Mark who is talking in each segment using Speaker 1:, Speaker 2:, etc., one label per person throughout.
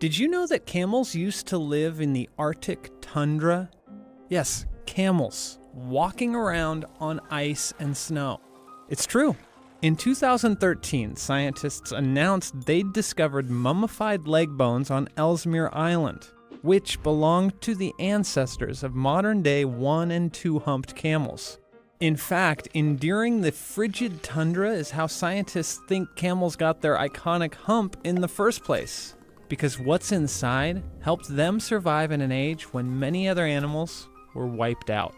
Speaker 1: Did you know that camels used to live in the Arctic tundra? Yes, camels, walking around on ice and snow. It's true. In 2013, scientists announced they'd discovered mummified leg bones on Ellesmere Island, which belonged to the ancestors of modern-day 1- and 2-humped camels. In fact, enduring the frigid tundra is how scientists think camels got their iconic hump in the first place, because what's inside helped them survive in an age when many other animals were wiped out.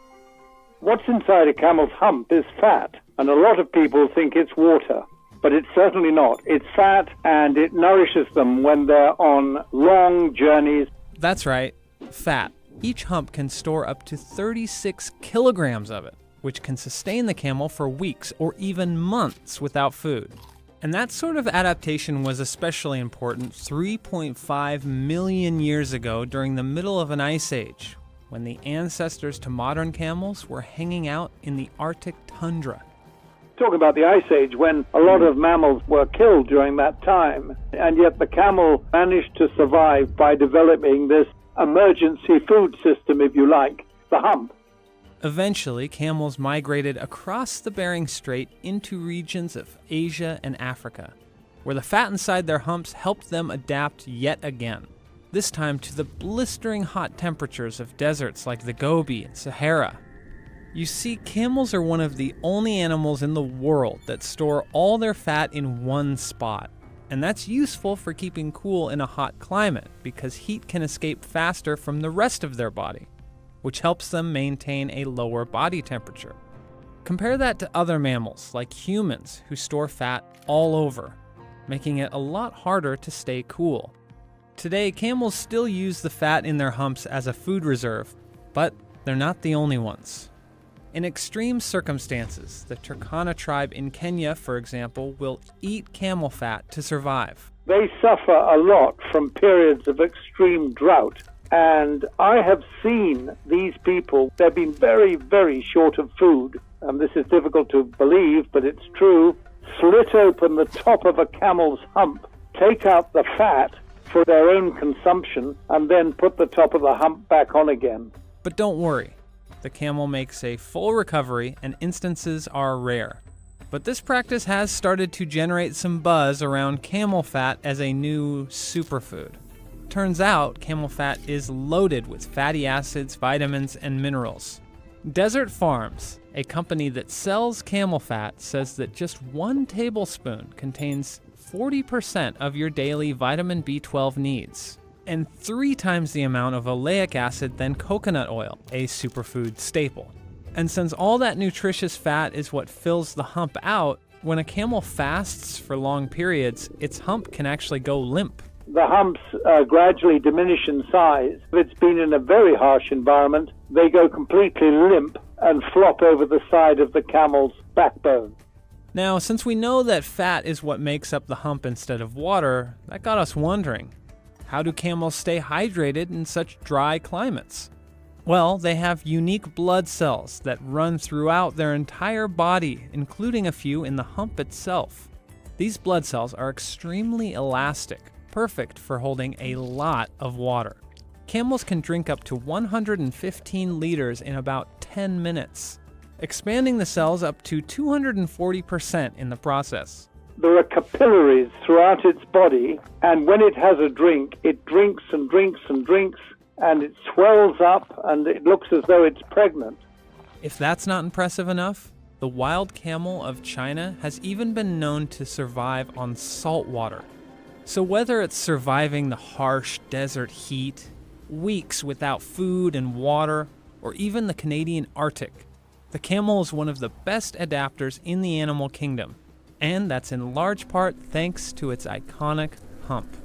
Speaker 2: What's inside a camel's hump is fat, and a lot of people think it's water, but it's certainly not. It's fat, and it nourishes them when they're on long journeys.
Speaker 1: That's right, fat. Each hump can store up to 36 kilograms of it, which can sustain the camel for weeks or even months without food. And that sort of adaptation was especially important 3.5 million years ago during the middle of an ice age, when the ancestors to modern camels were hanging out in the Arctic tundra.
Speaker 2: Talking about the Ice Age, when a lot of mammals were killed during that time, and yet the camel managed to survive by developing this emergency food system, if you like, the hump.
Speaker 1: Eventually, camels migrated across the Bering Strait into regions of Asia and Africa, where the fat inside their humps helped them adapt yet again, this time to the blistering hot temperatures of deserts like the Gobi and Sahara. You see, camels are one of the only animals in the world that store all their fat in one spot. And that's useful for keeping cool in a hot climate because heat can escape faster from the rest of their body, which helps them maintain a lower body temperature. Compare that to other mammals like humans who store fat all over, making it a lot harder to stay cool. Today, camels still use the fat in their humps as a food reserve, but they're not the only ones. In extreme circumstances, the Turkana tribe in Kenya, for example, will eat camel fat to survive.
Speaker 2: They suffer a lot from periods of extreme drought. And I have seen these people, they've been very, very short of food. And this is difficult to believe, but it's true. Slit open the top of a camel's hump, take out the fat for their own consumption, and then put the top of the hump back on again.
Speaker 1: But don't worry. The camel makes a full recovery, and instances are rare. But this practice has started to generate some buzz around camel fat as a new superfood. Turns out, camel fat is loaded with fatty acids, vitamins, and minerals. Desert Farms, a company that sells camel fat, says that just 1 tablespoon contains 40% of your daily vitamin B12 needs, and 3 times the amount of oleic acid than coconut oil, a superfood staple. And since all that nutritious fat is what fills the hump out, when a camel fasts for long periods, its hump can actually go limp.
Speaker 2: The humps gradually diminish in size. If it's been in a very harsh environment, they go completely limp and flop over the side of the camel's backbone.
Speaker 1: Now, since we know that fat is what makes up the hump instead of water, that got us wondering. How do camels stay hydrated in such dry climates? Well, they have unique blood cells that run throughout their entire body, including a few in the hump itself. These blood cells are extremely elastic, perfect for holding a lot of water. Camels can drink up to 115 liters in about 10 minutes, expanding the cells up to 240% in the process.
Speaker 2: There are capillaries throughout its body, and when it has a drink, it drinks and drinks and drinks, and it swells up, and it looks as though it's pregnant.
Speaker 1: If that's not impressive enough, the wild camel of China has even been known to survive on salt water. So whether it's surviving the harsh desert heat, weeks without food and water, or even the Canadian Arctic, the camel is one of the best adapters in the animal kingdom. And that's in large part thanks to its iconic hump.